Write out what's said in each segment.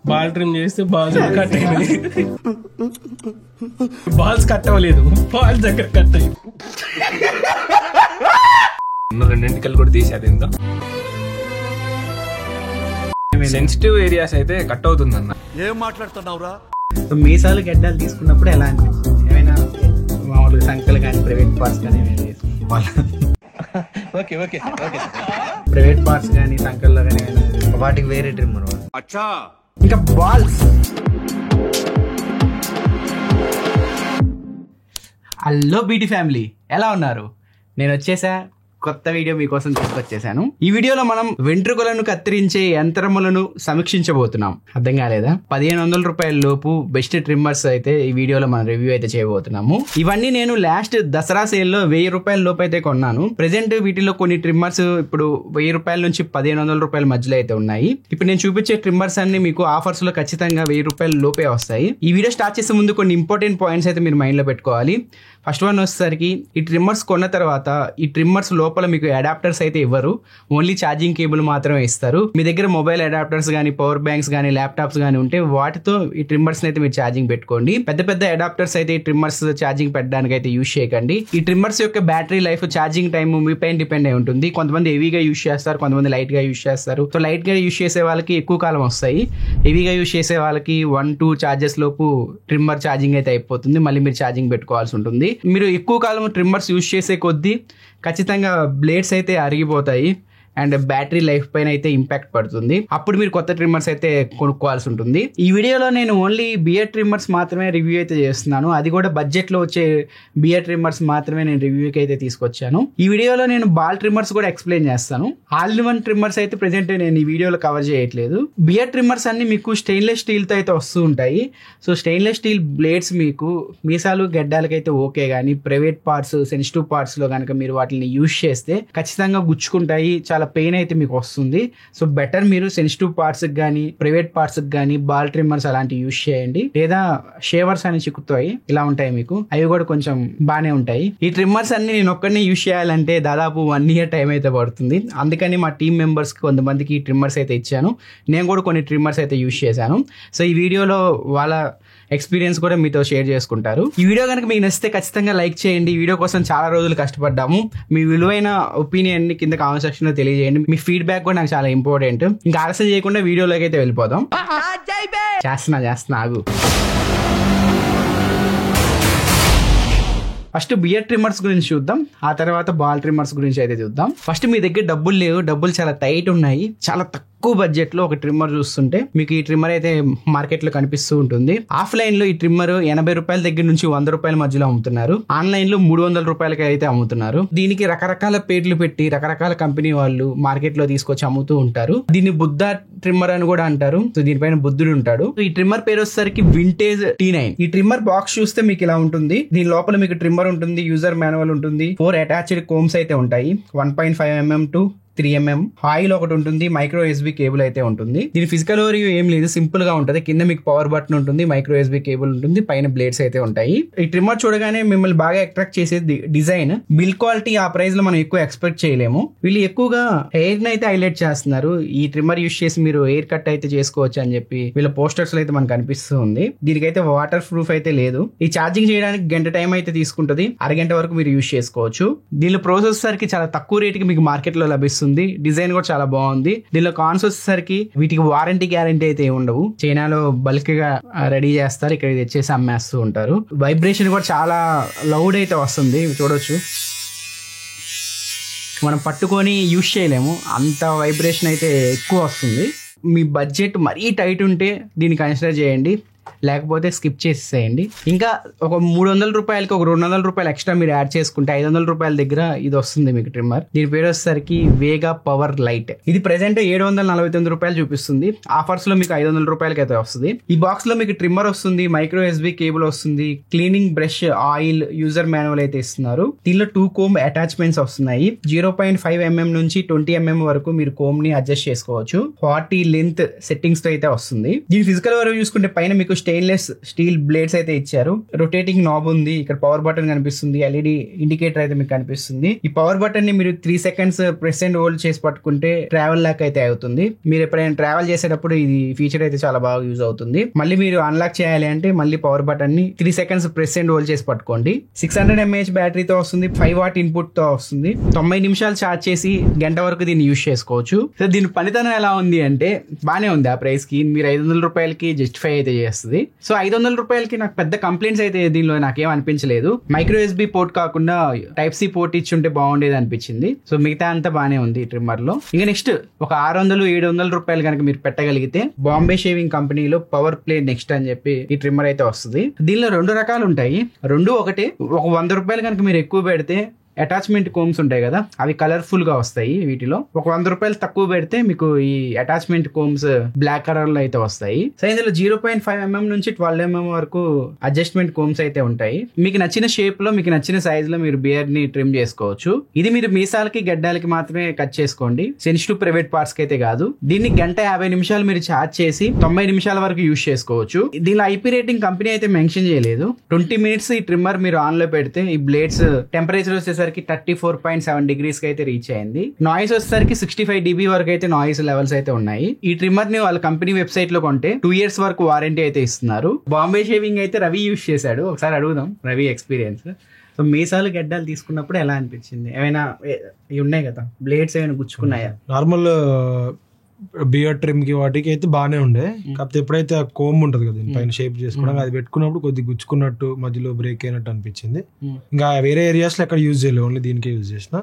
Ball trim చేస్తే balls cut అయింది. Balls cut అవ్వలేదు, బాల్స్ దగ్గర కట్ అయ్యి రెండింటికల్ కూడా తీసేది. ఎంత సెన్సిటివ్ ఏరియాస్ అయితే కట్ అవుతుంది అన్న. ఏం మాట్లాడుతున్నావురా? మీసాలు గడ్డాలు తీసుకున్నప్పుడు ఎలా అనిపిస్తుంది? ఏమైనా మామూలుగా సంఖ్యలు కానీ ప్రైవేట్ పార్ట్స్ కానీ ప్రైవేట్ పార్ట్స్ కానీ సంఖ్యల్లో కానీ వాటికి వేరే ట్రిమ్మర్. ఇంకా బాల్స్. హలో బీటీ ఫ్యామిలీ, ఎలా ఉన్నారు? నేను వచ్చేసా కొత్త వీడియో మీకోసం తీసుకొచ్చేసాను. ఈ వీడియోలో మనం వెంట్రుకలను కత్తిరించే యంత్రములను సమీక్షించబోతున్నాం. అర్థం కాలేదా? 1500 రూపాయల లోపు బెస్ట్ ట్రిమ్మర్స్ అయితే ఈ వీడియోలో మనం రివ్యూ అయితే చేయబోతున్నాము. ఇవన్నీ నేను లాస్ట్ దసరా సేల్ లో 1000 రూపాయల లోపు అయితే కొన్నాను. ప్రెసెంట్ వీటిలో కొన్ని ట్రిమ్మర్స్ ఇప్పుడు 1000 రూపాయల నుంచి 1500 రూపాయల మధ్యలో అయితే ఉన్నాయి. ఇప్పుడు నేను చూపించే ట్రిమ్మర్స్ అన్ని మీకు ఆఫర్స్ లో ఖచ్చితంగా 1000 రూపాయల లోపే వస్తాయి. ఈ వీడియో స్టార్ట్ చేసే ముందు కొన్ని ఇంపార్టెంట్ పాయింట్స్ అయితే మీరు మైండ్ లో పెట్టుకోవాలి. ఫస్ట్ వన్ వచ్చేసరికి, ఈ ట్రిమ్మర్స్ కొన్న తర్వాత ఈ ట్రిమ్మర్స్ లోపల మీకు అడాప్టర్స్ అయితే ఇవ్వరు, ఓన్లీ ఛార్జింగ్ కేబుల్ మాత్రమే ఇస్తారు. మీ దగ్గర మొబైల్ అడాప్టర్స్ కానీ పవర్ బ్యాంక్స్ కానీ ల్యాప్టాప్స్ కానీ ఉంటే వాటితో ఈ ట్రిమ్మర్స్ అయితే మీరు ఛార్జింగ్ పెట్టుకోండి. పెద్ద పెద్ద అడాప్టర్స్ అయితే ఈ ట్రిమ్మర్స్ ఛార్జింగ్ పెట్టడానికి అయితే యూజ్ చేయకండి. ఈ ట్రిమ్మర్స్ యొక్క బ్యాటరీ లైఫ్, ఛార్జింగ్ టైం మీ పైన డిపెండ్ అయి ఉంటుంది. కొంతమంది హెవీగా యూజ్ చేస్తారు, కొంతమంది లైట్ గా యూజ్ చేస్తారు. సో లైట్ గా యూజ్ చేసే వాళ్ళకి ఎక్కువ కాలం వస్తాయి, హెవీగా యూజ్ చేసే వాళ్ళకి 1-2 చార్జెస్ లోపు ట్రిమ్మర్ ఛార్జింగ్ అయితే అయిపోతుంది. మళ్ళీ మీరు ఛార్జింగ్ పెట్టుకోవాల్సి ఉంటుంది. మీరు ఎక్కువ కాలం ట్రిమ్మర్స్ యూజ్ చేసే కొద్దీ ఖచ్చితంగా బ్లేడ్స్ అయితే అరిగిపోతాయి అండ్ బ్యాటరీ లైఫ్ పైన అయితే ఇంపాక్ట్ పడుతుంది. అప్పుడు మీరు కొత్త ట్రిమ్మర్స్ అయితే కొనుక్కోవాల్సి ఉంటుంది. ఈ వీడియోలో నేను ఓన్లీ బియర్ ట్రిమ్మర్స్ మాత్రమే రివ్యూ అయితే చేస్తున్నాను. అది కూడా బడ్జెట్ లో వచ్చే బియర్ ట్రిమ్మర్స్ మాత్రమే నేను రివ్యూకి అయితే తీసుకొచ్చాను. ఈ వీడియోలో నేను బాల్ ట్రిమ్మర్స్ కూడా ఎక్స్ప్లెయిన్ చేస్తాను. ఆల్ ఇన్ వన్ ట్రిమ్మర్స్ అయితే ప్రెసెంట్ నేను ఈ వీడియోలో కవర్ చేయట్లేదు. బియర్ ట్రిమ్మర్స్ అన్ని మీకు స్టెయిన్లెస్ స్టీల్ తో అయితే వస్తూ ఉంటాయి. సో స్టెయిన్లెస్ స్టీల్ బ్లేడ్స్ మీకు మీసాలు గడ్డాలకైతే ఓకే, కానీ ప్రైవేట్ పార్ట్స్, సెన్సిటివ్ పార్ట్స్ లో కనుక మీరు వాటిని యూజ్ చేస్తే ఖచ్చితంగా గుచ్చుకుంటాయి, చాలా పెయిన్ అయితే మీకు వస్తుంది. సో బెటర్ మీరు సెన్సిటివ్ పార్ట్స్ కానీ ప్రైవేట్ పార్ట్స్ కానీ బాల్ ట్రిమ్మర్స్ అలాంటివి యూజ్ చేయండి. లేదా షేవర్స్ అని చిక్కుతాయి, ఇలా ఉంటాయి మీకు, అవి కూడా కొంచెం బాగానే ఉంటాయి. ఈ ట్రిమ్మర్స్ అన్ని నేను ఒక్కడిని యూజ్ చేయాలంటే దాదాపు 1 year టైం అయితే పడుతుంది. అందుకని మా టీం మెంబర్స్ కొంతమందికి ట్రిమ్మర్స్ అయితే ఇచ్చాను. నేను కూడా కొన్ని ట్రిమ్మర్స్ అయితే యూజ్ చేశాను. సో ఈ వీడియోలో వాళ్ళ ఎక్స్పీరియన్స్ కూడా మీతో షేర్ చేసుకుంటారు. ఈ వీడియో కనుక మీకు నచ్చితే ఖచ్చితంగా లైక్ చేయండి. ఈ వీడియో కోసం చాలా రోజులు కష్టపడ్డాము. మీ విలువైన ఒపీనియన్ ని కింద కామెంట్ సెక్షన్ లో తెలియజేయండి. మీ ఫీడ్బ్యాక్ కూడా నాకు చాలా ఇంపార్టెంట్. ఇంకా ఆలస్యం చేయకుండా వీడియోలోకి అయితే వెళ్ళిపోదాం. చేస్తున్నా ఆగు. ఫస్ట్ బియర్ ట్రిమ్మర్స్ గురించి చూద్దాం, ఆ తర్వాత బాల్ ట్రిమ్మర్స్ గురించి అయితే చూద్దాం. ఫస్ట్ మీ దగ్గర డబ్బులు లేవు, డబ్బులు చాలా టైట్ ఉన్నాయి, చాలా తక్కువ బడ్జెట్ లో ఒక ట్రిమ్మర్ చూస్తుంటే మీకు ఈ ట్రిమ్మర్ అయితే మార్కెట్ లో కనిపిస్తూ ఉంటుంది. ఆఫ్లైన్ లో ఈ ట్రిమ్మర్ 80 రూపాయల దగ్గర నుంచి 100 రూపాయల మధ్యలో అమ్ముతున్నారు. ఆన్లైన్ లో 300 రూపాయలకి అయితే అమ్ముతున్నారు. దీనికి రకరకాల పేర్లు పెట్టి రకరకాల కంపెనీ వాళ్ళు మార్కెట్ లో తీసుకొచ్చి అమ్ముతూ ఉంటారు. దీన్ని బుద్ధ ట్రిమ్మర్ అని కూడా అంటారు. సో దీనిపైన బుద్ధుడు ఉంటాడు. ఈ ట్రిమ్మర్ పేరు వచ్చేసరికి వింటేజ్ T9. ఈ ట్రిమ్మర్ బాక్స్ చూస్తే మీకు ఇలా ఉంటుంది. దీని లోపల మీకు ట్రిమ్మర్ ఉంటుంది, యూజర్ మాన్యువల్ ఉంటుంది, 4 అటాచ్డ్ కోమ్స్ అయితే ఉంటాయి, 1.5 mm to 3 mm ఆయిల్ ఒకటి ఉంటుంది, మైక్రో USB కేబుల్ అయితే ఉంటుంది. దీని ఫిజికల్ ఓవర్ ఏం లేదు, సింపుల్ గా ఉంటుంది. కింద మీకు పవర్ బటన్ ఉంటుంది, మైక్రో USB కేబుల్ ఉంటుంది, పైన బ్లేడ్స్ అయితే ఉంటాయి. ఈ ట్రిమ్మర్ చూడగానే మిమ్మల్ని బాగా అట్రాక్ట్ చేసేది డిజైన్. బిల్ క్వాలిటీ ఆ ప్రైస్ లో మనం ఎక్కువ ఎక్స్పెక్ట్ చేయలేము. వీళ్ళు ఎక్కువగా హెయిర్ ని అయితే హైలైట్ చేస్తున్నారు. ఈ ట్రిమ్మర్ యూస్ చేసి మీరు హెయిర్ కట్ అయితే చేసుకోవచ్చు అని చెప్పి వీళ్ళ పోస్టర్స్ లో అయితే మనకు కనిపిస్తూ ఉంది. దీనికైతే వాటర్ ప్రూఫ్ అయితే లేదు. ఈ ఛార్జింగ్ చేయడానికి గంట టైం అయితే తీసుకుంటుంది, అరగంట వరకు మీరు యూస్ చేసుకోవచ్చు. దీనిలో ప్రాసెసర్ కి చాలా తక్కువ రేట్ కి మీకు మార్కెట్ లో లభిస్తుంది. డిజైన్ కూడా చాలా బాగుంది. దీనిలో కాన్స్ వచ్చేసరికి వీటికి వారంటీ గ్యారంటీ అయితే ఉండవు. చైనాలో బల్క్ గా రెడీ చేస్తారు, ఇక్కడ తెచ్చేసి అమ్మేస్తూ ఉంటారు. వైబ్రేషన్ కూడా చాలా లౌడ్ అయితే వస్తుంది, చూడొచ్చు. మనం పట్టుకొని యూజ్ చేయలేము, అంత వైబ్రేషన్ అయితే ఎక్కువ వస్తుంది. మీ బడ్జెట్ మరీ టైట్ ఉంటే దీన్ని కన్సిడర్ చేయండి, లేకపోతే స్కిప్ చేసేయండి. ఇంకా ఒక 300 రూపాయలకి ఒక 200 రూపాయలు ఎక్స్ట్రా మీరు యాడ్ చేసుకుంటే 500 రూపాయల దగ్గర ఇది వస్తుంది మీకు ట్రిమ్మర్. దీని పేరు వచ్చేసరికి వేగా పవర్ లైట్. ఇది ప్రెసెంట్ 749 రూపాయలు చూపిస్తుంది. ఆఫర్స్ లో మీకు 500 రూపాయలకి అయితే వస్తుంది. ఈ బాక్స్ లో మీకు ట్రిమ్మర్ వస్తుంది, మైక్రో USB కేబుల్ వస్తుంది, cleaning brush, oil, user manual అయితే ఇస్తున్నారు. దీనిలో 2 కోమ్ అటాచ్మెంట్స్ వస్తున్నాయి. 0.5 mm నుంచి 20 mm వరకు మీరు కోమ్ ని అడ్జస్ట్ చేసుకోవచ్చు. 40 లెంత్ సెట్టింగ్స్ తో అయితే వస్తుంది. దీని ఫిజికల్ వరకు చూసుకుంటే పైన మీకు స్టెయిన్లెస్ స్టీల్ బ్లేడ్స్ అయితే ఇచ్చారు. రొటేటింగ్ నాబ్ ఉంది, ఇక్కడ పవర్ బటన్ కనిపిస్తుంది, ఎల్ఈడి ఇండికేటర్ అయితే మీకు కనిపిస్తుంది. ఈ పవర్ బటన్ ని మీరు 3 seconds ప్రెస్ అండ్ హోల్డ్ చేసి పట్టుకుంటే ట్రావెల్ లాక్ అయితే అవుతుంది. మీరు ఎప్పుడైనా ట్రావెల్ చేసేటప్పుడు ఇది ఫీచర్ అయితే చాలా బాగా యూజ్ అవుతుంది. మళ్ళీ మీరు అన్లాక్ చేయాలి అంటే మళ్ళీ పవర్ బటన్ ని 3 seconds ప్రెస్ అండ్ హోల్డ్ చేసి పట్టుకోండి. 600 mAh బ్యాటరీతో వస్తుంది, 5 watt ఇన్పుట్ తో వస్తుంది. 90 నిమిషాలు ఛార్జ్ చేసి గంట వరకు దీన్ని యూజ్ చేసుకోవచ్చు. సో దీని పనితనం ఎలా ఉంది అంటే బానే ఉంది. ఆ ప్రైస్ కి మీరు 500 రూపాయలకి జస్టిఫై అయితే చేస్తుంది. సో 500 రూపాయలకి నాకు పెద్ద కంప్లైంట్స్ అయితే దీనిలో నాకేం అనిపించలేదు. మైక్రో USB పోర్ట్ కాకుండా టైప్ సి పోర్ట్ ఇచ్చి ఉంటే బాగుండేది అనిపించింది. సో మిగతా అంతా బానే ఉంది ట్రిమ్మర్ లో. ఇంకా నెక్స్ట్ ఒక 600-700 రూపాయలు కనుక మీరు పెట్టగలిగితే బాంబే షేవింగ్ కంపెనీలో పవర్ ప్లే నెక్స్ట్ అని చెప్పి ఈ ట్రిమ్మర్ అయితే వస్తుంది. దీనిలో 2 రకాలు ఉంటాయి. రెండు ఒకటే. ఒక 100 రూపాయలు కనుక మీరు ఎక్కువ పెడితే అటాచ్మెంట్ కోమ్స్ ఉంటాయి కదా, అవి కలర్ఫుల్ గా వస్తాయి. వీటిలో ఒక 100 రూపాయలు తక్కువ పెడితే మీకు ఈ అటాచ్మెంట్ కోమ్స్ బ్లాక్ కలర్ లో అయితే వస్తాయి. సో ఇందులో 0.5 mm నుంచి 12 mm వరకు అడ్జస్ట్మెంట్ కోమ్స్ అయితే ఉంటాయి. మీకు నచ్చిన షేప్ లో మీకు నచ్చిన సైజ్ లో మీరు బియర్డ్ ని ట్రిమ్ చేసుకోవచ్చు. ఇది మీరు మీసాలకి గడ్డాలకి మాత్రమే కట్ చేసుకోండి, సెన్సిటివ్ ప్రైవేట్ పార్ట్స్ కి అయితే కాదు. దీన్ని 1:50 నిమిషాలు మీరు ఛార్జ్ చేసి 90 నిమిషాల వరకు యూజ్ చేసుకోవచ్చు. దీనిలో ఐపీ రేటింగ్ కంపెనీ అయితే మెన్షన్ చేయలేదు. 20 minutes ఈ ట్రిమ్మర్ మీరు ఆన్ లో పెడితే ఈ బ్లేడ్స్ టెంపరేచర్ వచ్చేసరికి 34.7 degrees కి అయితే రీచ్ అయింది. నాయిస్ వచ్చేసరికి 65 dB వరకు అయితే నాయిస్ లెవెల్స్ అయితే ఉన్నాయి. ఈ ట్రిమ్మర్ ని వాళ్ళ కంపెనీ వెబ్సైట్ లో కొంటే 2 years వరకు వారంటీ అయితే ఇస్తున్నారు. బాంబే షేవింగ్ అయితే రవి యూజ్ చేశాడు, ఒకసారి అడుగుదాం రవి ఎక్స్పీరియన్స్. సో మీసాలు గడ్డాలు తీసుకున్నప్పుడు ఎలా అనిపించింది? ఏమైనా ఇవి ఉన్నాయి కదా బ్లేడ్స్, ఏమైనా గుచ్చుకున్నాయా? నార్మల్ బియర్ ట్రిమ్ కి వాటికి అయితే బాగానే ఉండే. కాకపోతే ఎప్పుడైతే ఆ కోమ్ ఉంటది కదా పైన షేప్ చేసుకోవడానికి, అది పెట్టుకున్నప్పుడు కొద్దిగా గుచ్చుకున్నట్టు మధ్యలో బ్రేక్ అయినట్టు అనిపించింది. ఇంకా వేరే ఏరియాస్ లో ఎక్కడ యూజ్ చేయలేదు, ఓన్లీ దీనికే యూజ్ చేసిన.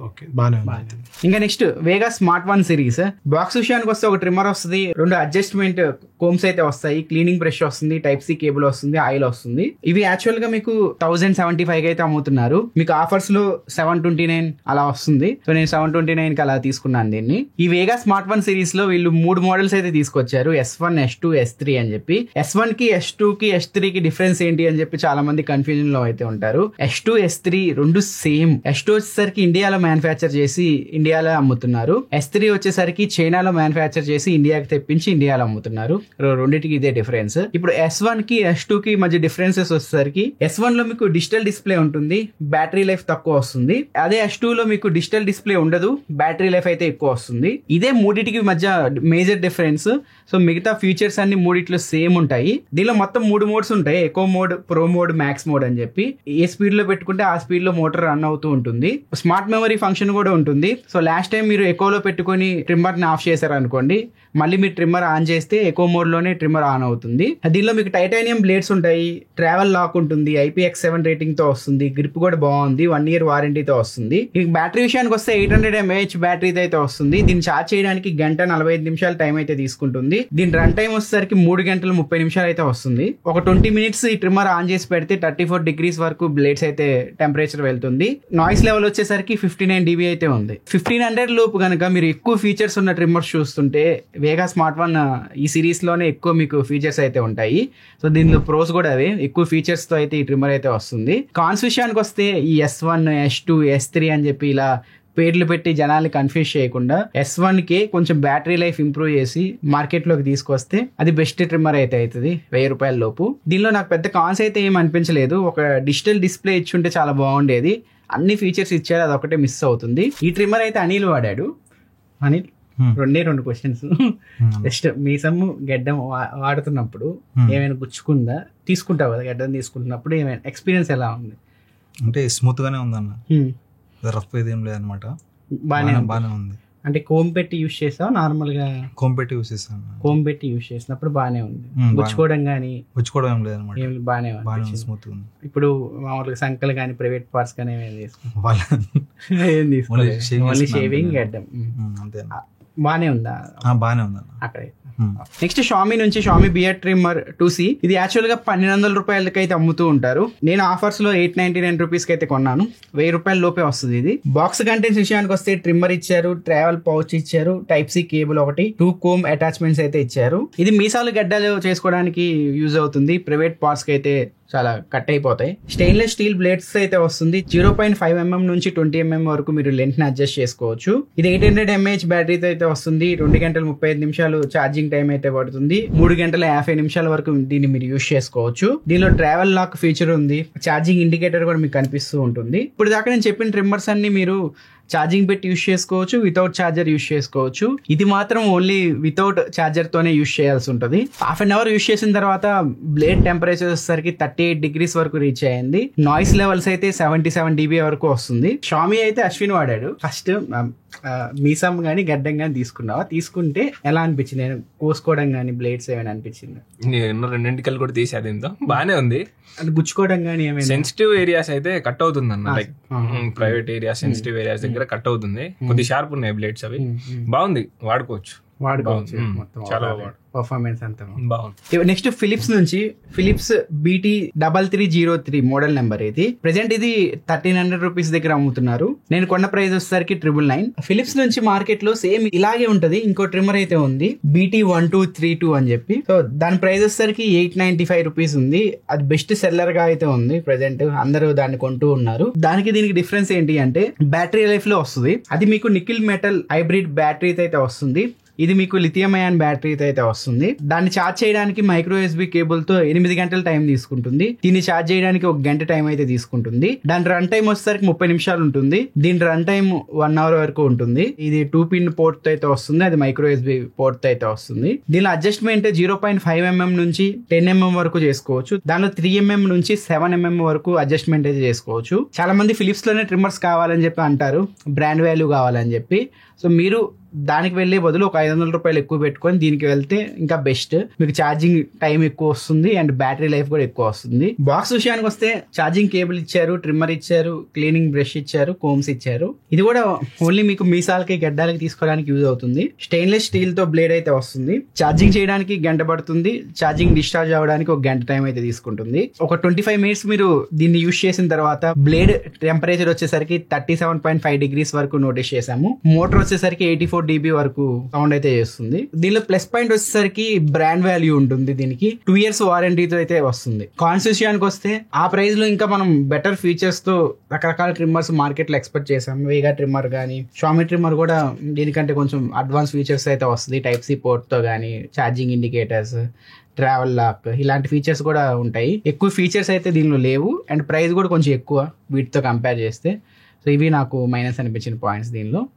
ఓకే బాగానే ఉంది. ఇంకా నెక్స్ట్ వేగా స్మార్ట్ 1 సిరీస్ బాక్స్ విషయానికి వస్తే ఒక ట్రిమ్మర్ వస్తుంది, 2 అడ్జస్ట్మెంట్ కోమ్స్ అయితే వస్తాయి, క్లీనింగ్ బ్రష్ వస్తుంది, టైప్ సి కేబుల్ వస్తుంది, ఆయిల్ వస్తుంది. ఇవి యాక్చువల్ గా మీకు 1075 అయితే అమ్ముతున్నారు. మీకు ఆఫర్స్ లో 729 అలా వస్తుంది. సో నేను 729 కి అలా తీసుకున్నాను దీన్ని. ఈ వేగా స్మార్ట్ 1 సిరీస్ లో వీళ్ళు 3 మోడల్స్ అయితే తీసుకొచ్చారు, S1, S2, S3 అని చెప్పి. S1 కి, S2 కి, S3 కి డిఫరెన్స్ ఏంటి అని చెప్పి చాలా మంది కన్ఫ్యూజన్ లో అయితే ఉంటారు. S2, S3 రెండు సేమ్. S2 వచ్చేసరికి ఇండియాలో మ్యానుఫ్యాక్చర్ చేసి ఇండియాలో అమ్ముతున్నారు. S3 వచ్చేసరికి చైనాలో మ్యానుఫ్యాక్చర్ చేసి ఇండియాకి తెప్పించి ఇండియాలో అమ్ముతున్నారు. రెండింటికి ఇదే డిఫరెన్స్. ఇప్పుడు S1 కి, S2 కి మధ్య డిఫరెన్సెస్ వచ్చేసరికి S1 లో మీకు డిజిటల్ డిస్ప్లే ఉంటుంది, బ్యాటరీ లైఫ్ తక్కువ వస్తుంది. అదే S2 లో మీకు డిజిటల్ డిస్ప్లే ఉండదు, బ్యాటరీ లైఫ్ అయితే ఎక్కువ వస్తుంది. ఇదే మూడింటికి మధ్య మేజర్ డిఫరెన్స్. సో మిగతా ఫీచర్స్ అన్ని మూడిట్లో సేమ్ ఉంటాయి. దీనిలో మొత్తం 3 మోడ్స్ ఉంటాయి, echo mode, pro mode, max mode అని చెప్పి. ఏ స్పీడ్ లో పెట్టుకుంటే ఆ స్పీడ్ లో మోటార్ రన్ అవుతూ ఉంటుంది. స్మార్ట్ మెమరీ ఫంక్షన్ కూడా ఉంటుంది. సో లాస్ట్ టైం మీరు ఎకోలో పెట్టుకుని ట్రిమ్మర్ ని ఆఫ్ చేశారు అనుకోండి, మళ్ళీ మీరు ట్రిమ్మర్ ఆన్ చేస్తే ఎకో మోడ్ లోనే ట్రిమ్మర్ ఆన్ అవుతుంది. దీనిలో మీకు టైటానియం బ్లేడ్స్ ఉంటాయి, ట్రావెల్ లాక్ ఉంటుంది, IPX7 రేటింగ్ తో వస్తుంది, గ్రిప్ కూడా బాగుంది, 1 year వారంటీతో వస్తుంది. ఈ బ్యాటరీ విషయానికి వస్తే 800 mAh బ్యాటరీతో అయితే వస్తుంది. దీన్ని ఛార్జ్ చేయడానికి 1:45 నిమిషాలు టైం అయితే తీసుకుంటుంది. దీని రన్ టైం వచ్చేసరికి 3 గంటల 30 నిమిషాలు అయితే వస్తుంది. ఒక 20 minutes ఈ ట్రిమ్మర్ ఆన్ చేసి పెడితే 34 degrees వరకు బ్లేడ్స్ అయితే టెంపరేచర్ వెళ్తుంది. నాయిస్ లెవెల్ వచ్చేసరికి 59 dB అయితే ఉంది. 1500 లోపు కనుక మీరు ఎక్కువ ఫీచర్స్ ఉన్న ట్రిమ్మర్స్ చూస్తుంటే వేగా స్మార్ట్ 1 ఈ సిరీస్ లోనే ఎక్కువ మీకు ఫీచర్స్ అయితే ఉంటాయి. సో దీనిలో ప్రోస్ కూడా అవే, ఎక్కువ ఫీచర్స్ తో అయితే ఈ ట్రిమ్మర్ అయితే వస్తుంది. కాన్స్ విషయానికి వస్తే ఈ S1, S2, S3 అని చెప్పి ఇలా పేర్లు పెట్టి జనాల్ని కన్ఫ్యూజ్ చేయకుండా S1 కి కొంచెం బ్యాటరీ లైఫ్ ఇంప్రూవ్ చేసి మార్కెట్ లోకి తీసుకొస్తే అది బెస్ట్ ట్రిమ్మర్ అయితే అవుతుంది 1000 రూపాయల లోపు. దీనిలో నాకు పెద్ద కాన్స్ అయితే ఏం అనిపించలేదు. ఒక డిజిటల్ డిస్ప్లే ఇచ్చుంటే చాలా బాగుండేది. అన్ని ఫీచర్స్ ఇచ్చారు, అది ఒకటే మిస్ అవుతుంది. ఈ ట్రిమ్మర్ అయితే అనిల్ వాడాడు. అనిల్ 2 క్వశ్చన్స్. జస్ట్ మీసము గడ్డం వాడుతున్నప్పుడు ఏమైనా గుచ్చుకుందా? తీసుకుంటావు కదా గడ్డం, తీసుకుంటున్నప్పుడు ఏమైనా ఎక్స్పీరియన్స్ ఎలా ఉంది? అంటే స్మూత్ గానే ఉందన్న, రఫ్ ఏదేం లేదనమాట, బాగానే ఉంది. అంటే కోమ్ పెట్టి యూజ్ చేసావు నార్మల్ గా? కోమ్ పెట్టి యూజ్ చేస్తాను. కోమ్ పెట్టి యూజ్ చేసినప్పుడు బాగానే ఉంది, గుచ్చుకోవడం కానీ గుచ్చుకోవడం ఏం లేదనమాట, బాగానే ఉంది, స్మూత్ ఉంది. ఇప్పుడు మామూలుగా సంకలు కానీ ప్రైవేట్ పార్ట్స్ కానీ ఏం ఏం తీసుకోవాలి, ఓన్లీ షేవింగ్ గడ్డం అంతే. బాగానే ఉందా? బాగానే ఉందా అక్కడ. నెక్స్ట్ షామీ నుంచి షామీ బియర్ ట్రిమ్మర్ 2C. ఇది యాక్చువల్ గా 1200 రూపాయలకి అయితే అమ్ముతూ ఉంటారు. నేను ఆఫర్స్ లో 899 రూపీస్ కి అయితే కొన్నాను. 1000 రూపాయల లోపే వస్తుంది ఇది. బాక్స్ కంటెంట్స్ విషయానికి వస్తే ట్రిమ్మర్ ఇచ్చారు, ట్రావెల్ పౌచ్ ఇచ్చారు, టైప్ సి కేబుల్ ఒకటి, 2 కోమ్ అటాచ్మెంట్స్ అయితే ఇచ్చారు. ఇది మీసాలు గడ్డలు చేసుకోవడానికి యూజ్ అవుతుంది, ప్రైవేట్ పార్ట్స్ కి అయితే చాలా కట్ అయిపోతాయి. స్టెయిన్లెస్ స్టీల్ బ్లేడ్స్ అయితే వస్తుంది. 0.5 mm నుంచి 20 mm వరకు మీరు లెంత్ ని అడ్జస్ట్ చేసుకోవచ్చు. ఇది 800 mAh బ్యాటరీతో అయితే వస్తుంది. 2 గంటల 35 నిమిషాలు ఛార్జింగ్ టైం అయితే పడుతుంది. 3 గంటల 50 నిమిషాల వరకు దీన్ని మీరు యూస్ చేసుకోవచ్చు. దీనిలో ట్రావెల్ లాక్ ఫీచర్ ఉంది. ఛార్జింగ్ ఇండికేటర్ కూడా మీకు కనిపిస్తూ ఉంటుంది. ఇప్పుడు దాకా నేను చెప్పిన ట్రిమ్మర్స్ అన్ని మీరు ఛార్జింగ్ పెట్టి యూస్ చేసుకోవచ్చు, వితౌట్ ఛార్జర్ యూస్ చేసుకోవచ్చు. ఇది మాత్రం ఓన్లీ వితౌట్ ఛార్జర్ తోనే యూస్ చేయాల్సి ఉంటుంది. హాఫ్ అన్ అవర్ యూస్ చేసిన తర్వాత బ్లేడ్ టెంపరేచర్ వచ్చేసరికి 38 degrees వరకు రీచ్ అయ్యింది. నాయిస్ లెవెల్స్ అయితే 77 dB వరకు వస్తుంది. షామీ అయితే అశ్విన్ వాడాడు. ఫస్ట్ మీసం గానీ గడ్డం గానీ తీసుకున్నావా? తీసుకుంటే ఎలా అనిపించింది? నేను కోసుకోవడం గానీ బ్లేడ్స్ ఏమైనా అనిపించింది? నేను 2 ఎంటికలు కూడా తీసేది దీంతో బానే ఉంది. అది గుచ్చుకోవడం గానీ ఏమైనా? సెన్సిటివ్ ఏరియాస్ అయితే కట్ అవుతుంది అన్న, like private areas, sensitive areas దగ్గర కట్ అవుతుంది. కొద్ది షార్ప్ ఉన్నాయి బ్లేడ్స్, అవి బాగుంది, వాడుకోవచ్చు. మొత్తం చాలా పర్ఫార్మెన్స్ అంతా బాగుంది. నెక్స్ట్ ఫిలిప్స్ నుంచి ఫిలిప్స్ BT3303 మోడల్ నెంబర్. ఇది ప్రెసెంట్ ఇది 1300 రూపీస్ దగ్గర అమ్ముతున్నారు. నేను కొన్న ప్రైస్ వచ్చేసరికి 999. ఫిలిప్స్ నుంచి మార్కెట్ లో సేమ్ ఇలాగే ఉంటది. ఇంకో ట్రిమ్మర్ అయితే ఉంది BT1232 అని చెప్పి. సో దాని ప్రైస్ వచ్చేసరికి 895 రూపీస్ ఉంది. అది బెస్ట్ సెల్లర్ గా అయితే ఉంది ప్రెసెంట్. అందరూ దాన్ని కొంటూ ఉన్నారు. దానికి దీనికి డిఫరెన్స్ ఏంటి అంటే బ్యాటరీ లైఫ్ లో వస్తుంది. అది మీకు నికిల్ మెటల్ హైబ్రిడ్ బ్యాటరీ అయితే వస్తుంది. ఇది మీకు లిథియం అయాన్ బ్యాటరీ అయితే వస్తుంది. దాన్ని ఛార్జ్ చేయడానికి మైక్రో USB కేబుల్ తో 8 గంటల టైం తీసుకుంటుంది. దీన్ని ఛార్జ్ చేయడానికి 1 గంట టైం అయితే తీసుకుంటుంది. దాని రన్ టైం వచ్చేసరికి 30 నిమిషాలు ఉంటుంది. దీని రన్ టైం 1 అవర్ వరకు ఉంటుంది. ఇది 2 పిన్ పోర్ట్ అయితే వస్తుంది. అది మైక్రో USB పోర్ట్ అయితే వస్తుంది. దీనిలో అడ్జస్ట్మెంట్ 0.5 mm నుంచి 10 mm వరకు చేసుకోవచ్చు. దానిలో 3 mm నుంచి 7 mm వరకు అడ్జస్ట్మెంట్ అయితే చేసుకోవచ్చు. చాలా మంది ఫిలిప్స్ లోనే ట్రిమ్మర్స్ కావాలని చెప్పి అంటారు, బ్రాండ్ వాల్యూ కావాలని చెప్పి. సో మీరు దానికి వెళ్లే బదులు ఒక 500 రూపాయలు ఎక్కువ పెట్టుకొని దీనికి వెళ్తే ఇంకా బెస్ట్. మీకు ఛార్జింగ్ టైం ఎక్కువ వస్తుంది అండ్ బ్యాటరీ లైఫ్ కూడా ఎక్కువ వస్తుంది. బాక్స్ విషయానికి వస్తే ఛార్జింగ్ కేబుల్ ఇచ్చారు, ట్రిమ్మర్ ఇచ్చారు, క్లీనింగ్ బ్రష్ ఇచ్చారు, కోమ్స్ ఇచ్చారు. ఇది కూడా ఓన్లీ మీకు మీసాలకి గడ్డాలకి తీసుకోవడానికి యూజ్ అవుతుంది. స్టెయిన్లెస్ స్టీల్ తో బ్లేడ్ అయితే వస్తుంది. ఛార్జింగ్ చేయడానికి గంట పడుతుంది. ఛార్జింగ్ డిశ్చార్జ్ అవ్వడానికి 1 గంట టైం అయితే తీసుకుంటుంది. ఒక 25 minutes మీరు దీన్ని యూజ్ చేసిన తర్వాత బ్లేడ్ టెంపరేచర్ వచ్చేసరికి 37.5 degrees వరకు నోటీస్ చేసాము. మోటార్ వచ్చేసరికి 84 dB వరకు సౌండ్ అయితే చేస్తుంది. దీనిలో ప్లస్ పాయింట్ వచ్చేసరికి బ్రాండ్ వాల్యూ ఉంటుంది. దీనికి 2 years వారంటీతో అయితే వస్తుంది. కాన్స్ విషయానికి వస్తే ఆ ప్రైస్ లో ఇంకా మనం బెటర్ ఫీచర్స్ తో రకరకాల ట్రిమ్మర్స్ మార్కెట్ లో ఎక్స్పెక్ట్ చేసాం. వేగా ట్రిమ్మర్ గానీ, షామీ ట్రిమ్మర్ కూడా దీనికంటే కొంచెం అడ్వాన్స్ ఫీచర్స్ అయితే వస్తుంది. Type-C పోర్ట్ తో గానీ, ఛార్జింగ్ ఇండికేటర్స్, ట్రావెల్ లాక్, ఇలాంటి ఫీచర్స్ కూడా ఉంటాయి. ఎక్కువ ఫీచర్స్ అయితే దీనిలో లేవు అండ్ ప్రైస్ కూడా కొంచెం ఎక్కువ వీటితో కంపేర్ చేస్తే. సో ఇవి నాకు మైనస్ అనిపించిన పాయింట్స్.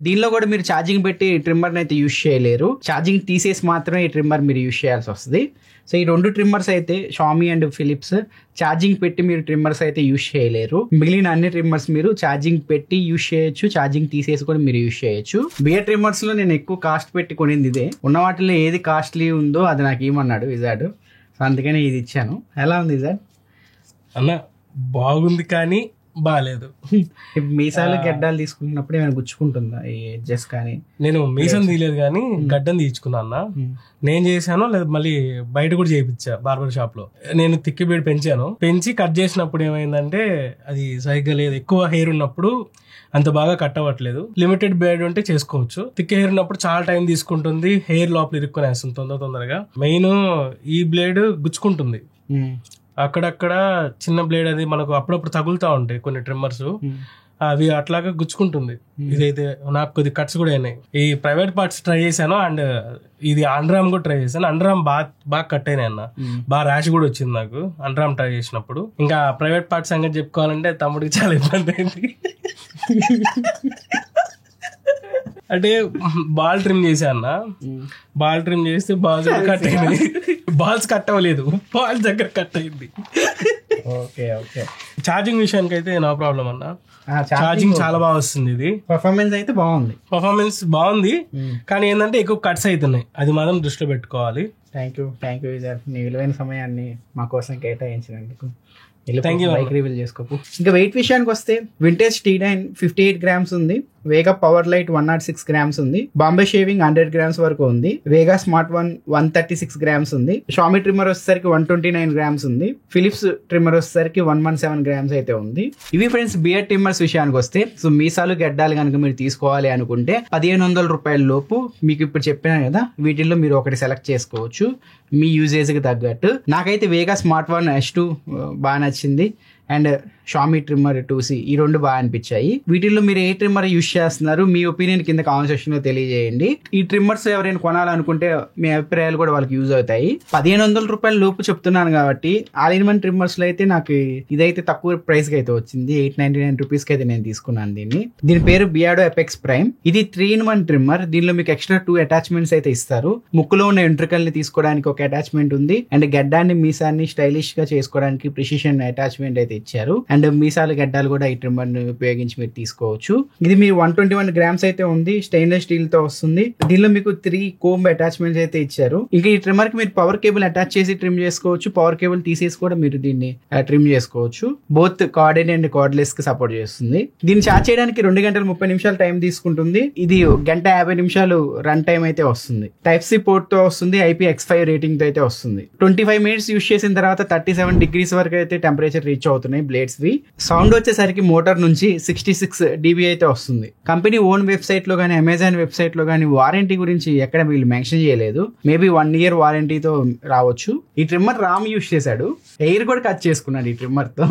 దీనిలో కూడా మీరు ఛార్జింగ్ పెట్టి ట్రిమ్మర్ అయితే యూస్ చేయలేరు. ఛార్జింగ్ తీసేసి మాత్రమే ఈ ట్రిమ్మర్ మీరు యూస్ చేయాల్సి వస్తుంది. సో ఈ 2 ట్రిమ్మర్స్ అయితే షామీ అండ్ ఫిలిప్స్ ఛార్జింగ్ పెట్టి మీరు ట్రిమ్మర్స్ అయితే యూస్ చేయలేరు. మిగిలిన అన్ని ట్రిమ్మర్స్ మీరు ఛార్జింగ్ పెట్టి యూస్ చేయొచ్చు, ఛార్జింగ్ తీసేసి కూడా మీరు యూస్ చేయొచ్చు. బియర్ ట్రిమ్మర్స్ లో నేను ఎక్కువ కాస్ట్ పెట్టి కొనింది ఇదే. ఉన్న వాటిలో ఏది కాస్ట్లీ ఉందో అది నాకు ఏమన్నాడు ఇజాడ్. సో అందుకని ఇది ఇచ్చాను. ఎలా ఉంది ఇజాడ్? అన్న బాగుంది కానీ బాలేదు. మీసాలు గడ్డాలు తీసుకున్నప్పుడు ఏమైనా గుచ్చుకుంటుందా ఈ ఎడ్జెస్? కానీ నేను మీసం తీయలేదు కానీ గడ్డం తీయించుకున్నా అన్న. నేను చేశాను, లేదా మళ్ళీ బయట కూడా చేయించా బార్బర్ షాప్ లో. నేను తిక్కి బేడ్ పెంచి కట్ చేసినప్పుడు ఏమైందంటే అది సరిగ్గా లేదు. ఎక్కువ హెయిర్ ఉన్నప్పుడు అంత బాగా కట్ అవ్వట్లేదు. లిమిటెడ్ బ్లేడ్ ఉంటే చేసుకోవచ్చు. థిక్ హెయిర్ ఉన్నప్పుడు చాలా టైం తీసుకుంటుంది. హెయిర్ లోపల ఇరుక్కునేస్తుంది తొందరగా. మెయిన్ ఈ బ్లేడ్ గుచ్చుకుంటుంది అక్కడక్కడ. చిన్న బ్లేడ్ అది మనకు అప్పుడప్పుడు తగులుతా ఉంటాయి కొన్ని ట్రిమ్మర్స్, అవి అట్లాగా గుచ్చుకుంటుంది. ఇదైతే నాకు కొద్ది కట్స్ కూడా అయినాయి. ఈ ప్రైవేట్ పార్ట్స్ ట్రై చేశాను అండ్ ఇది అండర్ఆర్మ్ కూడా ట్రై చేశాను. అండర్ఆర్మ్ బాగా కట్ అయినాయి అన్న. బాగా ర్యాష్ కూడా వచ్చింది నాకు అండర్ఆర్మ్ ట్రై చేసినప్పుడు. ఇంకా ప్రైవేట్ పార్ట్స్ సంగతి చెప్పుకోవాలంటే తమ్ముడికి చాలా ఇబ్బంది అయింది. అంటే బాల్ ట్రిమ్ చేశా అన్న. బాల్ ట్రిమ్ చేస్తే బాల్స్ కట్ అయింది. బాల్స్ కట్ అవ్వలేదు, బాల్స్ దగ్గర కట్ అయింది. ఓకే. ఛార్జింగ్ విషయానికి అయితే నో ప్రాబ్లం అన్న. ఛార్జింగ్ చాలా బాగా వస్తుంది. ఇది పర్ఫార్మెన్స్ అయితే బాగుంది కానీ ఏంటంటే ఎక్కువ కట్స్ అవుతున్నాయి. అది మాత్రం దృష్టిలో పెట్టుకోవాలి. థ్యాంక్ యూ సార్, నీ విలువైన సమయాన్ని మా కోసం కేటాయించినందుకు. రివీల్ చేసుకోకు. ఇంకా వెయిట్ విషయానికి వస్తే వింటేజ్ T9 58 grams ఉంది. వేగా పవర్ లైట్ 106 grams ఉంది. బాంబే షేవింగ్ 100 grams వరకు ఉంది. వేగా స్మార్ట్ 136 grams ఉంది. షామీ ట్రిమ్మర్ వచ్చేసరికి 129 grams ఉంది. ఫిలిప్స్ ట్రిమ్మర్ వచ్చేసరికి 117 grams అయితే ఉంది. ఇవి ఫ్రెండ్స్ బియర్ ట్రిమ్మర్స్ విషయానికి వస్తే. సో మీసాలు గడ్డాలు కనుక మీరు తీసుకోవాలి అనుకుంటే 1500 రూపాయల లోపు మీకు ఇప్పుడు చెప్పినా కదా, వీటిల్లో మీరు ఒకటి సెలెక్ట్ చేసుకోవచ్చు. మీ యూజేజ్కి తగ్గట్టు. నాకైతే వేగా స్మార్ట్ వన్ S2 బాగా నచ్చింది అండ్ షామీ ట్రిమ్మర్ 2C ఈ రెండు బాగా అనిపించాయి. వీటిల్లో మీరు ఏ ట్రిమ్మర్ యూజ్ చేస్తున్నారు, మీ ఒపీనియన్ కింద కామెంట్ సెక్షన్ లో తెలియజేయండి. ఈ ట్రిమ్మర్స్ ఎవరైనా కొనాలనుకుంటే మీ అభిప్రాయాలు కూడా వాళ్ళకి యూజ్ అవుతాయి. 1500 రూపాయల లోపు చెప్తున్నాను కాబట్టి ఆల్ ఇన్ వన్ ట్రిమ్మర్స్ లో అయితే నాకు ఇదైతే తక్కువ ప్రైస్ కి అయితే వచ్చింది. 899 రూపీస్ కి అయితే నేను తీసుకున్నాను దీన్ని. దీని పేరు బియాడో ఎపెక్స్ ప్రైమ్. ఇది 3-in-1 ట్రిమ్మర్. దీనిలో మీకు ఎక్స్ట్రా 2 అటాచ్మెంట్స్ అయితే ఇస్తారు. ముక్కులో ఉన్న వెంట్రుకల్ని తీసుకోవడానికి ఒక అటాచ్మెంట్ ఉంది అండ్ గడ్డాన్ని మీసాన్ని స్టైలిష్ గా చేసుకోవడానికి ప్రిసిషన్ అటాచ్మెంట్ అయితే ఇచ్చారు. అండ్ మీసాలు గడ్డాలు కూడా ఈ ట్రిమ్మర్ ని ఉపయోగించి మీరు తీసుకోవచ్చు. ఇది మీరు 121 గ్రామ్స్ అయితే ఉంది. స్టెయిన్లెస్ స్టీల్ తో వస్తుంది. దీనిలో మీకు 3 కోంబ్ అటాచ్మెంట్స్ అయితే ఇచ్చారు. ఇంకా ఈ ట్రిమ్మర్ కి మీరు పవర్ కేబుల్ అటాచ్ చేసి ట్రిమ్ చేసుకోవచ్చు. పవర్ కేబుల్ తీసేసి కూడా మీరు దీన్ని ట్రిమ్ చేసుకోవచ్చు. బోత్ కార్డెడ్ అండ్ కార్డ్లెస్ కి సపోర్ట్ చేస్తుంది. దీన్ని చార్జ్ చేయడానికి 2 గంటల 30 నిమిషాలు టైం తీసుకుంటుంది. ఇది 1 గంట 50 నిమిషాలు రన్ టైం అయితే వస్తుంది. Type-C పోర్ట్ తో వస్తుంది. IPX5 రేటింగ్ తో అయితే వస్తుంది. 25 మినిట్స్ యూస్ చేసిన తర్వాత 37 degrees వరకు అయితే టెంపరేచర్ రీచ్ అవుతున్నాయి బ్లేడ్స్ వి. సౌండ్ వచ్చేసరికి మోటార్ నుంచి 66 dB అయితే వస్తుంది. కంపెనీ ఓన్ వెబ్సైట్ లో గానీ అమెజాన్ వెబ్సైట్ లో గానీ వారంటీ గురించి ఎక్కడ వీళ్ళు మెన్షన్ చేయలేదు. మేబీ 1 year వారంటీతో రావచ్చు. ఈ ట్రిమ్మర్ రామ్ యూస్ చేశాడు. ఎయిర్ కూడా కట్ చేసుకున్నాడు ఈ ట్రిమ్మర్ తో.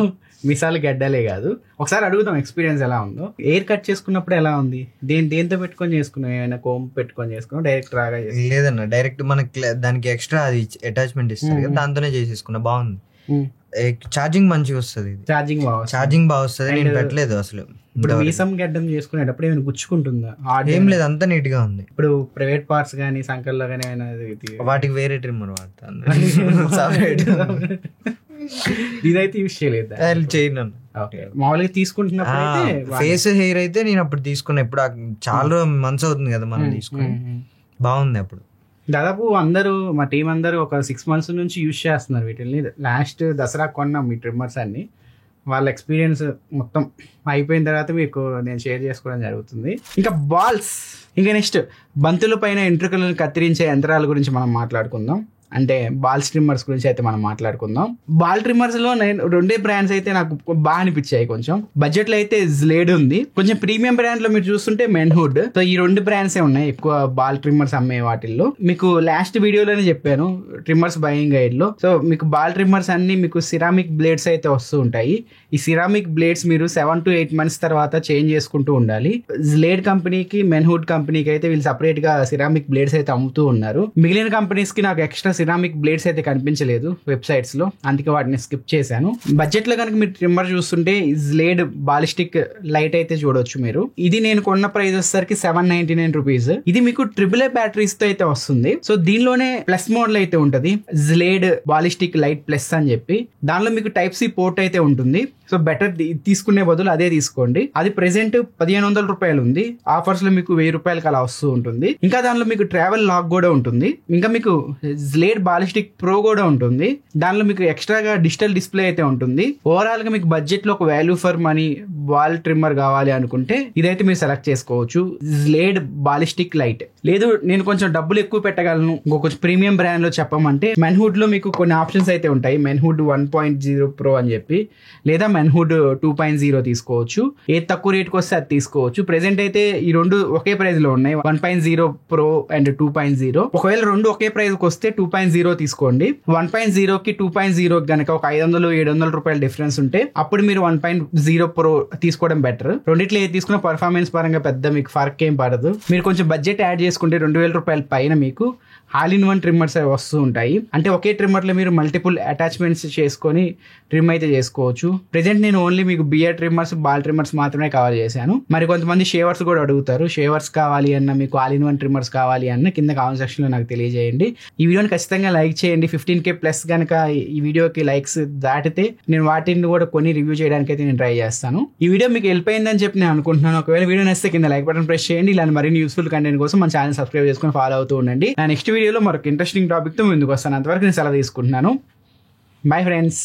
మిసాలు గడ్డలే కాదు. ఒకసారి అడుగుదాం ఎక్స్పీరియన్స్ ఎలా ఉందో. ఎయిర్ కట్ చేసుకున్నప్పుడు ఎలా ఉంది? దేంతో పెట్టుకొని చేసుకున్నావు? ఏమైనా కోమ్ పెట్టుకొని చేసుకున్నావు? డైరెక్ట్ రాగా లేదన్న, డైరెక్ట్ మనకి దానికి ఎక్స్ట్రా అది అటాచ్మెంట్ ఇస్తారు కదా, దాంతోనే చేసేసుకున్నా. బాగుంది. ఛార్జింగ్ మంచిగా వస్తుంది. ఛార్జింగ్ బాగా వస్తుంది. నేను పెట్టలేదు అసలు. ఇప్పుడు మీసం గడ్డం చేసుకునేటప్పుడు ఏమైనా గుచ్చుకుంటుందా? ఏం లేదు, అంతా నీట్ గా ఉంది. ఇప్పుడు ప్రైవేట్ పార్ట్స్ గానీ సంకల్లో గానీ ఏమైనా వాటికి వేరే ట్రిమ్మర్ వాడతాను. ఇదైతే యూస్ చేయలేదు. చేయను. మామూలుగా తీసుకుంటున్నప్పుడు ఫేస్ హెయిర్ అయితే నేను అప్పుడు తీసుకున్నా. ఇప్పుడు చాలా మంత్స్ అవుతుంది కదా మనం తీసుకుని. బాగుంది. అప్పుడు దాదాపు అందరూ మా టీం అందరూ ఒక 6 months నుంచి యూజ్ చేస్తున్నారు వీటిని. లాస్ట్ దసరా కొన్నాం ఈ ట్రిమ్మర్స్ అన్ని. వాళ్ళ ఎక్స్పీరియన్స్ మొత్తం అయిపోయిన తర్వాత మీకు నేను షేర్ చేసుకోవడం జరుగుతుంది. ఇంకా బాల్స్, ఇంకా నెక్స్ట్ బంతుల పైన ఎంట్రుకలను కత్తిరించే యంత్రాల గురించి మనం మాట్లాడుకుందాం. అంటే బాల్ ట్రిమ్మర్స్ గురించి అయితే మనం మాట్లాడుకుందాం. బాల్ ట్రిమ్మర్స్ లో నేను 2 బ్రాండ్స్ అయితే నాకు బాగా అనిపించాయి. కొంచెం బడ్జెట్ లో అయితే Zlade ఉంది. కొంచెం ప్రీమియం బ్రాండ్ లో మీరు చూస్తుంటే మెన్హుడ్. సో ఈ 2 బ్రాండ్స్ ఉన్నాయి ఎక్కువ బాల్ ట్రిమ్మర్స్ అమ్మే వాటిల్లో. మీకు లాస్ట్ వీడియోలోనే చెప్పాను ట్రిమ్మర్స్ బయింగ్ గైడ్ లో. సో మీకు బాల్ ట్రిమ్మర్స్ అన్ని మీకు సిరామిక్ బ్లేడ్స్ అయితే వస్తూ ఉంటాయి. ఈ సిరామిక్ బ్లేడ్స్ మీరు 7 to 8 months తర్వాత చేంజ్ చేసుకుంటూ ఉండాలి. Zlade కంపెనీకి మెన్హుడ్ కంపెనీకి అయితే వీళ్ళు సపరేట్ గా సిరామిక్ బ్లేడ్స్ అయితే అమ్ముతూ ఉన్నారు. మిగిలిన కంపెనీస్ కి నాకు ఎక్స్ట్రా సిరామిక్ బ్లేడ్స్ అయితే కనిపించలేదు వెబ్సైట్స్ లో, అందుకే వాటిని స్కిప్ చేశాను. బడ్జెట్ లో కనుక మీరు ట్రిమ్మర్ చూస్తుంటే Zlade బాలిస్టిక్ లైట్ అయితే చూడొచ్చు మీరు. ఇది నేను కొన్న ప్రైస్ వచ్చేసరికి 799 రూపీస్. ఇది మీకు AAA బ్యాటరీస్ తో అయితే వస్తుంది. సో దీనిలోనే ప్లస్ మోడల్ అయితే ఉంటది, Zlade బాలిస్టిక్ లైట్ ప్లస్ అని చెప్పి. దానిలో మీకు Type-C పోర్ట్ అయితే ఉంటుంది. సో బెటర్ తీసుకునే బదులు అదే తీసుకోండి. అది ప్రెసెంట్ 1500 రూపాయలు ఉంది. ఆఫర్స్ లో మీకు 1000 రూపాయలకి అలా వస్తూ ఉంటుంది. ఇంకా దానిలో మీకు ట్రావెల్ లాక్ కూడా ఉంటుంది. ఇంకా మీకు Zlade బాలిస్టిక్ ప్రో కూడా ఉంటుంది. దానిలో మీకు ఎక్స్ట్రాగా డిజిటల్ డిస్ప్లే అయితే ఉంటుంది. ఓవరాల్ గా మీకు బడ్జెట్ లో ఒక value for money ball trimmer కావాలి అనుకుంటే ఇదైతే మీరు సెలెక్ట్ చేసుకోవచ్చు, Zlade బాలిస్టిక్ లైట్. లేదు నేను కొంచెం డబ్బులు ఎక్కువ పెట్టగలను, ఇంకొక ప్రీమియం బ్రాండ్ లో చెప్పమంటే మెన్హుడ్ లో మీకు కొన్ని ఆప్షన్స్ అయితే ఉంటాయి. మెన్హుడ్ 1.0 ప్రో అని చెప్పి, లేదా మెన్హుడ్ 2.0 తీసుకోవచ్చు. ఏది తక్కువ రేట్కి వస్తే అది తీసుకోవచ్చు. ప్రెసెంట్ అయితే ఈ 2 ఒకే ప్రైస్ లో ఉన్నాయి, 1.0 ప్రో అండ్ 2.0. ఒకవేళ 2 ఒకే ప్రైస్ కి వస్తే 2.0 తీసుకోండి. 1.0 కి 2.0 గనక ఒక 500-700 రూపాయల డిఫరెన్స్ ఉంటే అప్పుడు మీరు 1.0 ప్రో తీసుకోవడం బెటర్. రెండిట్లో ఏది తీసుకున్న పర్ఫార్మెన్స్ పరంగా పెద్ద మీకు ఫర్క్ ఏం పడదు. మీరు కొంచెం బడ్జెట్ యాడ్ చేసుకుంటే 2000 రూపాయల పైన మీకు ఆల్ ఇన్ వన్ ట్రిమ్మర్స్ వస్తూ ఉంటాయి. అంటే ఒకే ట్రిమ్మర్ లో మీరు మల్టిపుల్ అటాచ్మెంట్స్ చేసుకొని ట్రిమ్ అయితే చేసుకోవచ్చు. ప్రెసెంట్ నేను ఓన్లీ మీకు బియర్ ట్రిమ్మర్స్, బాల్ ట్రిమ్మర్స్ మాత్రమే కవర్ చేశాను. మరి కొంతమంది షేవర్స్ కూడా అడుగుతారు. షేవర్స్ కావాలి అన్న, మీకు ఆల్ ఇన్ వన్ ట్రిమ్మర్స్ కావాలి అన్న కింద కామెంట్ సెక్షన్ లో నాకు తెలియజేయండి. ఈ వీడియోని ఖచ్చితంగా లైక్ చేయండి. 15K ప్లస్ కనుక ఈ వీడియోకి లైక్స్ దాటితే నేను వాటిని కూడా కొన్ని రివ్యూ చేయడానికి అయితే నేను ట్రై చేస్తాను. ఈ వీడియో మీకు హెల్ప్ అయిందని చెప్పి నేను అనుకుంటున్నాను. ఒకవేళ వీడియో నచ్చితే కింద లైక్ బటన్ ప్రెస్ చేయండి. ఇలాంటి మరిన్ని యూస్ఫుల్ కంటెంట్ కోసం మన ఛానల్ సబ్స్క్రైబ్ చేసుకొని ఫాలో అవుతూ ఉండండి. నా నెక్స్ట్ వీడియోలో మరొక ఇంట్రెస్టింగ్ టాపిక్ తో ముందుకు వస్తాను. అంతవరకు నేను సెలవు తీసుకుంటున్నాను. Bye friends.